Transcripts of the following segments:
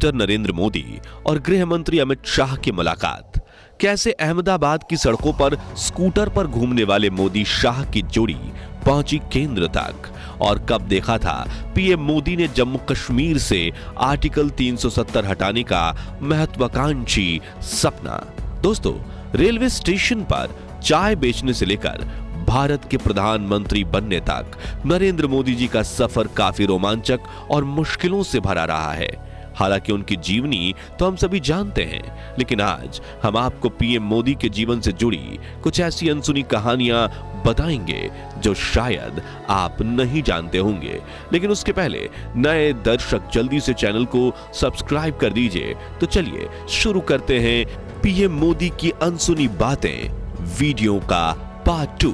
Mister Narendra Modi और गृह मंत्री अमित शाह की मुलाकात। कैसे अहमदाबाद की सड़कों पर स्कूटर पर घूमने वाले मोदी शाह की जोड़ी पहुंची केंद्र तक, और कब देखा था पीएम मोदी ने जम्मू कश्मीर से आर्टिकल 370 हटाने का महत्वाकांक्षी सपना। दोस्तों, रेलवे स्टेशन पर चाय बेचने से लेकर भारत के प्रधानमंत्री बनने तक नरेंद्र मोदी जी का सफर काफी रोमांचक और मुश्किलों से भरा रहा है। हालांकि उनकी जीवनी तो हम सभी जानते हैं, लेकिन आज हम आपको पीएम मोदी के जीवन से जुड़ी कुछ ऐसी अनसुनी कहानियां बताएंगे जो शायद आप नहीं जानते होंगे। लेकिन उसके पहले नए दर्शक जल्दी से चैनल को सब्सक्राइब कर दीजिए। तो चलिए शुरू करते हैं पीएम मोदी की अनसुनी बातें वीडियो का पार्ट 2।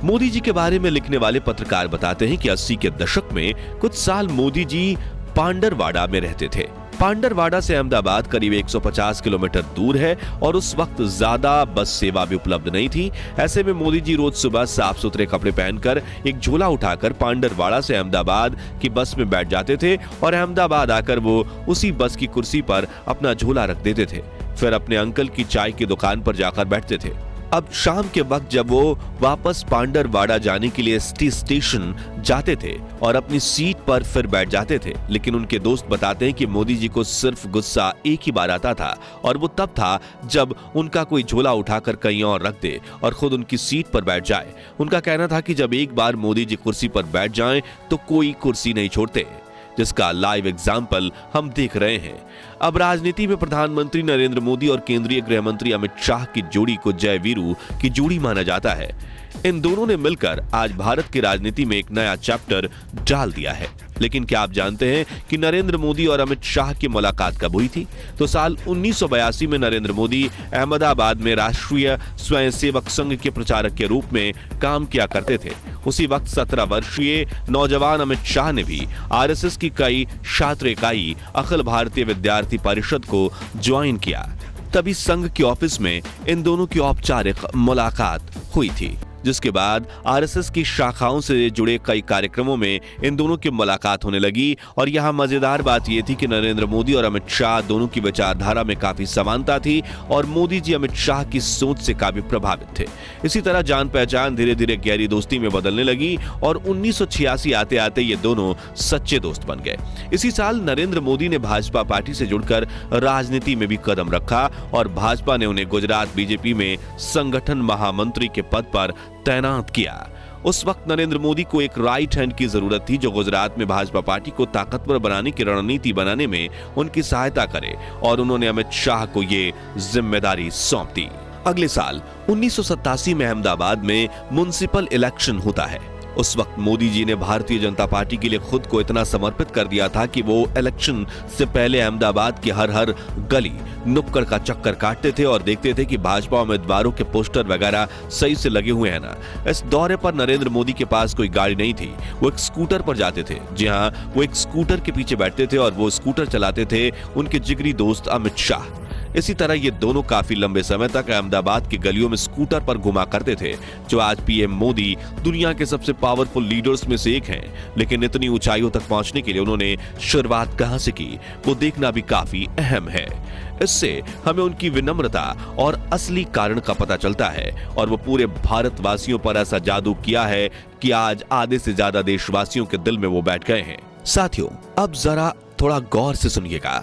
मोदी जी के बारे में लिखने वाले पत्रकार बताते हैं कि 80 के दशक में कुछ साल मोदी जी पांडरवाड़ा में रहते थे। पांडरवाड़ा से अहमदाबाद करीब 150 किलोमीटर दूर है और उस वक्त ज्यादा बस सेवा भी उपलब्ध नहीं थी। ऐसे में मोदी जी रोज सुबह साफ सुथरे कपड़े पहनकर एक झोला उठाकर पांडरवाड़ा से अहमदाबाद की बस में बैठ जाते थे और अहमदाबाद आकर वो उसी बस की कुर्सी पर अपना झोला रख देते थे। फिर अपने अंकल की चाय की दुकान पर जाकर बैठते थे। अब शाम के वक्त जब वो वापस पांडरवाड़ा जाने के लिए स्टेशन जाते थे और अपनी सीट पर फिर बैठ जाते थे, लेकिन उनके दोस्त बताते हैं कि मोदी जी को सिर्फ गुस्सा एक ही बार आता था और वो तब था जब उनका कोई झोला उठाकर कहीं और रख दे और खुद उनकी सीट पर बैठ जाए। उनका कहना था कि जब एक बार मोदी जी कुर्सी पर बैठ जाएं तो कोई कुर्सी नहीं छोड़ते, जिसका लाइव एग्जाम्पल हम देख रहे हैं। अब राजनीति में प्रधानमंत्री नरेंद्र मोदी और केंद्रीय गृह मंत्री अमित शाह की जोड़ी को जय वीरू की जोड़ी माना जाता है। इन दोनों ने मिलकर आज भारत की राजनीति में एक नया चैप्टर डाल दिया है। लेकिन क्या आप जानते हैं कि नरेंद्र मोदी और अमित शाह की मुलाकात कब हुई थी? तो साल 1982 में नरेंद्र मोदी अहमदाबाद में राष्ट्रीय स्वयंसेवक संघ के प्रचारक के रूप में काम किया करते थे। उसी वक्त 17 वर्षीय नौजवान अमित शाह ने भी आरएसएस की कई छात्र इकाई अखिल भारतीय विद्यार्थी परिषद को ज्वाइन किया। तभी संघ के ऑफिस में इन दोनों की औपचारिक मुलाकात हुई थी, जिसके बाद आरएसएस की शाखाओं से जुड़े कई कार्यक्रमों में इन दोनों की मुलाकात होने लगी। और यहाँ मजेदार बात यह थी कि नरेंद्र मोदी और अमित शाह दोनों की विचारधारा में काफी समानता थी और मोदी जी अमित शाह की सोच से काफी प्रभावित थे। इसी तरह जान पहचान धीरे धीरे गहरी दोस्ती में बदलने लगी और 1986 आते आते ये दोनों सच्चे दोस्त बन गए। इसी साल नरेंद्र मोदी ने भाजपा पार्टी से जुड़कर राजनीति में भी कदम रखा और भाजपा ने उन्हें गुजरात बीजेपी में संगठन महामंत्री के पद पर तैनात किया। उस वक्त नरेंद्र मोदी को एक राइट हैंड की जरूरत थी जो गुजरात में भाजपा पार्टी को ताकतवर बनाने की रणनीति बनाने में उनकी सहायता करे, और उन्होंने अमित शाह को ये जिम्मेदारी सौंप दी। अगले साल 1987 में अहमदाबाद में म्युनिसिपल इलेक्शन होता है। उस वक्त मोदी जी ने भारतीय जनता पार्टी के लिए खुद को इतना समर्पित कर दिया था कि वो इलेक्शन से पहले अहमदाबाद की हर गली नुक्कड़ का चक्कर काटते थे और देखते थे कि भाजपा उम्मीदवारों के पोस्टर वगैरह सही से लगे हुए हैं ना। इस दौरे पर नरेंद्र मोदी के पास कोई गाड़ी नहीं थी, वो एक स्कूटर पर जाते थे। जी हाँ, वो एक स्कूटर के पीछे बैठते थे और वो स्कूटर चलाते थे उनके जिगरी दोस्त अमित शाह। इसी तरह ये दोनों काफी लंबे समय तक अहमदाबाद की गलियों में स्कूटर पर घुमा करते थे, जो आज पीएम मोदी दुनिया के सबसे पावरफुल लीडर्स में से एक हैं। लेकिन इतनी ऊंचाइयों तक पहुंचने के लिए उन्होंने शुरुआत कहां से की, वो देखना भी काफी अहम है। इससे हमें उनकी विनम्रता और असली कारण का पता चलता है, और वो पूरे भारतवासियों पर ऐसा जादू किया है कि आज आधे से ज्यादा देशवासियों के दिल में वो बैठ गए हैं। साथियों, अब जरा थोड़ा गौर से सुनिएगा।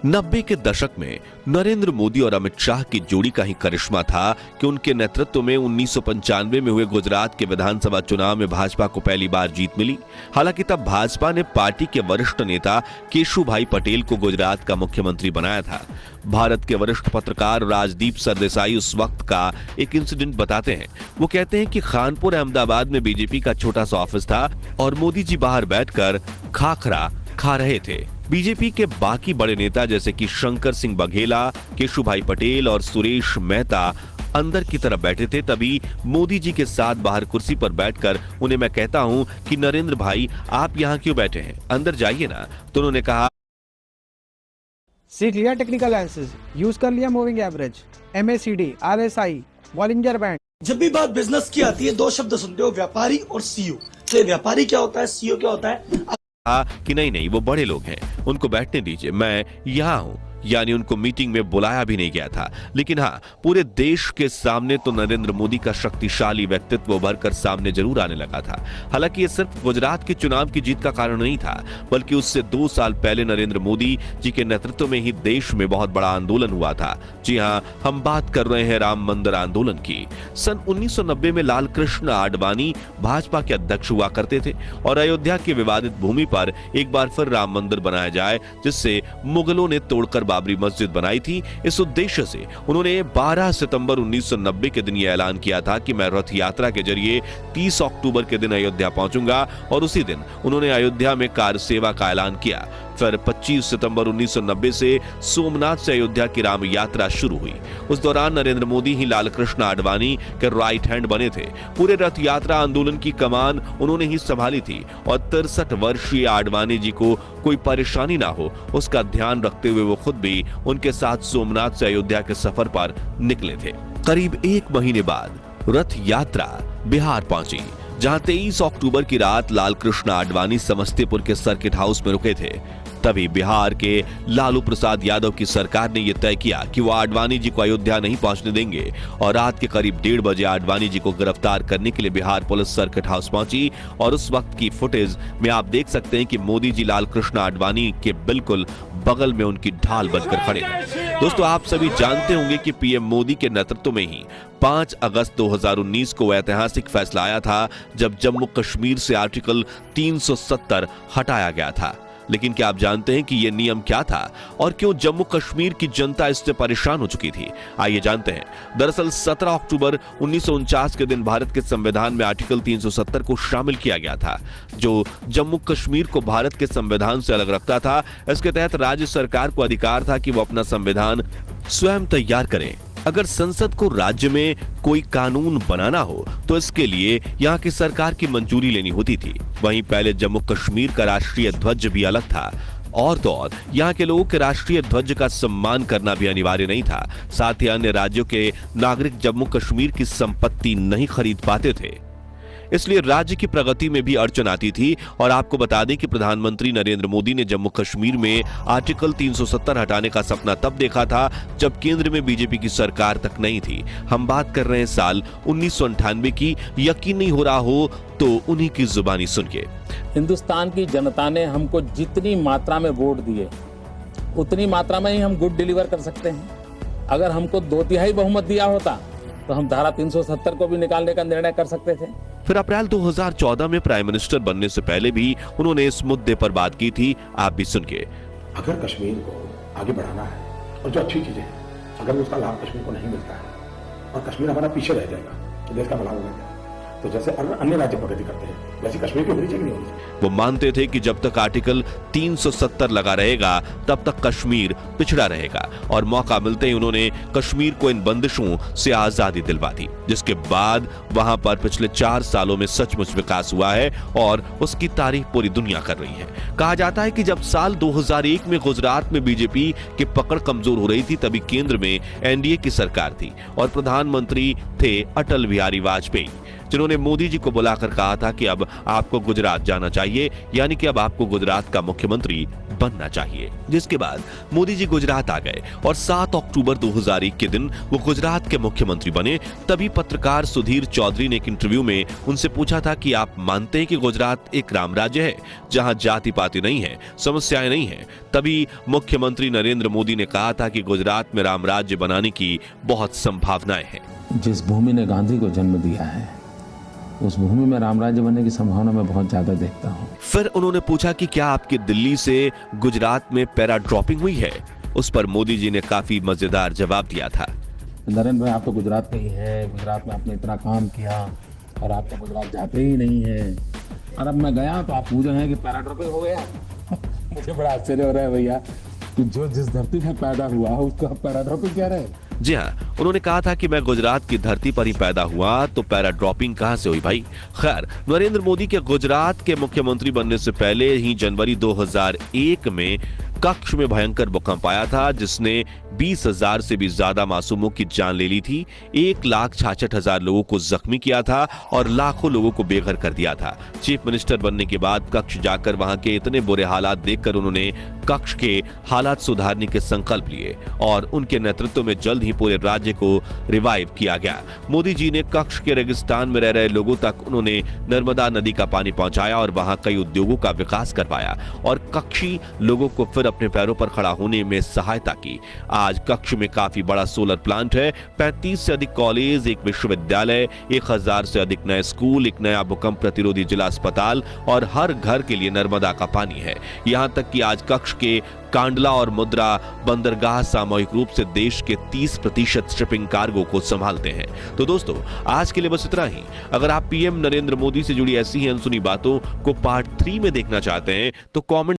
90 के दशक में नरेंद्र मोदी और अमित शाह की जोड़ी का ही करिश्मा था कि उनके नेतृत्व में 1995 में हुए गुजरात के विधानसभा चुनाव में भाजपा को पहली बार जीत मिली। हालांकि तब भाजपा ने पार्टी के वरिष्ठ नेता केशुभाई पटेल को गुजरात का मुख्यमंत्री बनाया था। भारत के वरिष्ठ पत्रकार राजदीप सरदेसाई उस वक्त का एक इंसिडेंट बताते हैं। वो कहते हैं कि खानपुर अहमदाबाद में बीजेपी का छोटा सा ऑफिस था और मोदी जी बाहर बैठकर खाखरा खा रहे थे। बीजेपी के बाकी बड़े नेता जैसे कि शंकर सिंह बघेला, केशुभाई पटेल और सुरेश मेहता अंदर की तरफ बैठे थे। तभी मोदी जी के साथ बाहर कुर्सी पर बैठकर उन्हें मैं कहता हूं कि नरेंद्र भाई, आप यहाँ क्यों बैठे हैं, अंदर जाइए ना। तो उन्होंने कहा, सीख लिया टेक्निकल एनालिसिस, यूज कर लिया moving average, MACD, RSI, Bollinger band. जब भी बात बिजनेस की आती है, दो शब्द सुनते हो, व्यापारी और सीईओ। तो व्यापारी क्या होता है, सीईओ क्या होता है? कहा कि नहीं नहीं वो बड़े लोग हैं, उनको बैठने दीजिए, मैं यहाँ हूं। यानी उनको मीटिंग में बुलाया भी नहीं गया था। लेकिन हाँ, पूरे देश के सामने तो नरेंद्र मोदी का शक्तिशाली व्यक्तित्व उभर कर सामने जरूर आने लगा था। हालांकि ये सिर्फ गुजरात के चुनाव की जीत का कारण नहीं था, बल्कि उससे 2 साल पहले नरेंद्र मोदी जी के नेतृत्व में ही देश में बहुत बड़ा आंदोलन हुआ था। जी हाँ, हम बात कर रहे हैं राम मंदिर आंदोलन की। सन 1990 में लाल कृष्ण आडवाणी भाजपा के अध्यक्ष हुआ करते थे और अयोध्या की विवादित भूमि पर एक बार फिर राम मंदिर बनाया जाए, जिससे मुगलों ने तोड़कर बाबरी मस्जिद बनाई थी। इस उद्देश्य से उन्होंने 12 सितंबर 1990 के दिन यह ऐलान किया था कि मैं रथ यात्रा के जरिए 30 अक्टूबर के दिन अयोध्या पहुंचूंगा, और उसी दिन उन्होंने अयोध्या में कार सेवा का ऐलान किया। फिर 25 सितंबर 1990 से सोमनाथ से अयोध्या की राम यात्रा शुरू हुई। उस दौरान नरेंद्र मोदी ही लाल कृष्ण आडवाणी के राइट हैंड बने थे। पूरे रथ यात्रा आंदोलन की कमान उन्होंने ही संभाली थी और 63 वर्षीय आडवाणी जी को कोई परेशानी ना हो, उसका ध्यान रखते हुए वो खुद भी उनके साथ सोमनाथ से अयोध्या के सफर पर निकले थे। करीब 1 महीने बाद रथ यात्रा बिहार पहुंची, जहां 23 अक्टूबर की रात लाल कृष्ण आडवाणी समस्तीपुर के सर्किट हाउस में रुके थे। तभी बिहार के लालू प्रसाद यादव की सरकार ने यह तय किया कि वो आडवाणी जी को अयोध्या नहीं पहुंचने देंगे, और रात के करीब 1:30 बजे आडवाणी जी को गिरफ्तार करने के लिए बिहार पुलिस सर्किट हाउस पहुंची। और उस वक्त की फुटेज में आप देख सकते हैं कि मोदी जी लाल कृष्ण आडवाणी के बिल्कुल बगल में उनकी ढाल बनकर खड़े हैं। दोस्तों, आप सभी जानते होंगे कि पीएम मोदी के नेतृत्व में ही 5 अगस्त 2019 को ऐतिहासिक फैसला आया था, जब जम्मू कश्मीर से आर्टिकल 370 हटाया गया था। लेकिन क्या आप जानते हैं कि यह नियम क्या था और क्यों जम्मू कश्मीर की जनता इससे परेशान हो चुकी थी? आइए जानते हैं। दरअसल 17 अक्टूबर 1949 के दिन भारत के संविधान में आर्टिकल 370 को शामिल किया गया था, जो जम्मू कश्मीर को भारत के संविधान से अलग रखता था। इसके तहत राज्य सरकार को अधिकार था कि वो अपना संविधान स्वयं तैयार करें। अगर संसद को राज्य में कोई कानून बनाना हो तो इसके लिए यहाँ की सरकार की मंजूरी लेनी होती थी। वहीं पहले जम्मू कश्मीर का राष्ट्रीय ध्वज भी अलग था, और तो और यहाँ के लोगों के राष्ट्रीय ध्वज का सम्मान करना भी अनिवार्य नहीं था। साथ ही अन्य राज्यों के नागरिक जम्मू कश्मीर की संपत्ति नहीं खरीद पाते थे, इसलिए राज्य की प्रगति में भी अड़चन आती थी। और आपको बता दें कि प्रधानमंत्री नरेंद्र मोदी ने जम्मू कश्मीर में आर्टिकल 370 हटाने का सपना तब देखा था जब केंद्र में बीजेपी की सरकार तक नहीं थी। हम बात कर रहे हैं साल 1998 की। यकीन नहीं हो रहा हो तो उन्हीं की जुबानी सुन के। हिंदुस्तान की जनता ने हमको जितनी मात्रा में वोट दिए, उतनी मात्रा में ही हम गुड डिलीवर कर सकते हैं। अगर हमको 2/3 बहुमत दिया होता तो हम धारा 370 को भी निकालने का निर्णय कर सकते थे। फिर अप्रैल 2014 में प्राइम मिनिस्टर बनने से पहले भी उन्होंने इस मुद्दे पर बात की थी। आप भी सुन के। अगर कश्मीर को आगे बढ़ाना है और जो अच्छी चीजें हैं, अगर उसका लाभ कश्मीर को नहीं मिलता है और कश्मीर हमारा पीछे रह जाएगा तो देश का भला होगा क्या? तो जैसे अन्य राज्य प्रगति करते हैं वैसे कश्मीर की होनी चाहिए नहीं होनी चाहिए। वो मानते थे कि जब तक आर्टिकल 370 लगा रहेगा तब तक कश्मीर पिछड़ा रहेगा, और मौका मिलते ही उन्होंने कश्मीर को इन बंदिशों से आजादी दिलवा दी, जिसके बाद वहां पर पिछले 4 सालों में सचमुच विकास हुआ है और उसकी तारीफ पूरी दुनिया कर रही है। कहा जाता है कि जब साल 2001 में गुजरात में बीजेपी की पकड़ कमजोर हो रही थी, तभी केंद्र में एनडीए की सरकार थी और प्रधानमंत्री थे अटल बिहारी वाजपेयी, जिन्होंने मोदी जी को बुलाकर कहा था कि अब आपको गुजरात जाना चाहिए, यानी कि अब आपको गुजरात का मुख्यमंत्री बनना चाहिए। जिसके बाद मोदी जी गुजरात आ गए और 7 अक्टूबर 2001 के दिन वो गुजरात के मुख्यमंत्री बने। तभी पत्रकार सुधीर चौधरी ने एक इंटरव्यू में उनसे पूछा था कि आप मानते हैं कि गुजरात एक राम राज्य है जहां जाति पाति नहीं है, समस्याएं नहीं है? तभी मुख्यमंत्री नरेंद्र मोदी ने कहा था कि गुजरात में राम राज्य बनाने की बहुत संभावनाएं हैं। जिस भूमि ने गांधी को जन्म दिया है, उस भूमि में राम राज्य बनने की संभावना मैं बहुत ज्यादा देखता हूँ। फिर उन्होंने पूछा कि क्या आपकी दिल्ली से गुजरात में पैरा ड्रॉपिंग हुई है? उस पर मोदी जी ने काफी मजेदार जवाब दिया था। नरेंद्र भाई, आप तो गुजरात के ही हैं, गुजरात में आपने इतना काम किया और आप तो गुजरात जाते ही नहीं हैं, और अब मैं गया तो आप पूछ रहे हैं कि पैरा ड्रॉपिंग हो गया। मुझे बड़ा आश्चर्य हो रहा है भैया कि जो जिस धरती में पैदा हुआ उसको पैरा ड्रॉपिंग कह रहे हैं। जी हाँ, उन्होंने कहा था कि मैं गुजरात की धरती पर ही पैदा हुआ तो पैरा ड्रॉपिंग कहां से हुई भाई? खैर, नरेंद्र मोदी के गुजरात के मुख्यमंत्री बनने से पहले ही जनवरी 2001 में कक्ष में भयंकर भूकंप आया था जिसने 20,000 से भी ज्यादा मासूमों की जान ले ली थी, 1,66,000 लोगों को जख्मी किया था और लाखों लोगों को बेघर कर दिया था। चीफ मिनिस्टर बनने के बाद कक्ष जाकर वहां के इतने बुरे हालात देखकर उन्होंने कक्ष के हालात सुधारने के संकल्प लिए और उनके नेतृत्व में जल्द ही पूरे राज्य को रिवाइव किया गया। मोदी जी ने कक्ष के रेगिस्तान में रह रहे लोगों तक उन्होंने नर्मदा नदी का पानी पहुंचाया और वहां कई उद्योगों का विकास करवाया और कक्षी लोगों को फिर अपने पैरों पर खड़ा होने में सहायता की। आज कक्ष में काफी बड़ा सोलर प्लांट है, 35 से अधिक कॉलेज, एक विश्वविद्यालय, 1000 से अधिक नए स्कूल, एक नया भूकंप प्रतिरोधी जिला अस्पताल और हर घर के लिए नर्मदा का पानी है। यहां तक कि आज कक्ष के कांडला और मुद्रा बंदरगाह सामूहिक रूप से देश के 30% शिपिंग कार्गो को संभालते हैं। तो दोस्तों, आज के लिए बस इतना ही। अगर आप पीएम नरेंद्र मोदी से जुड़ी ऐसी ही अनसुनी बातों को पार्ट 3 में देखना चाहते हैं तो कमेंट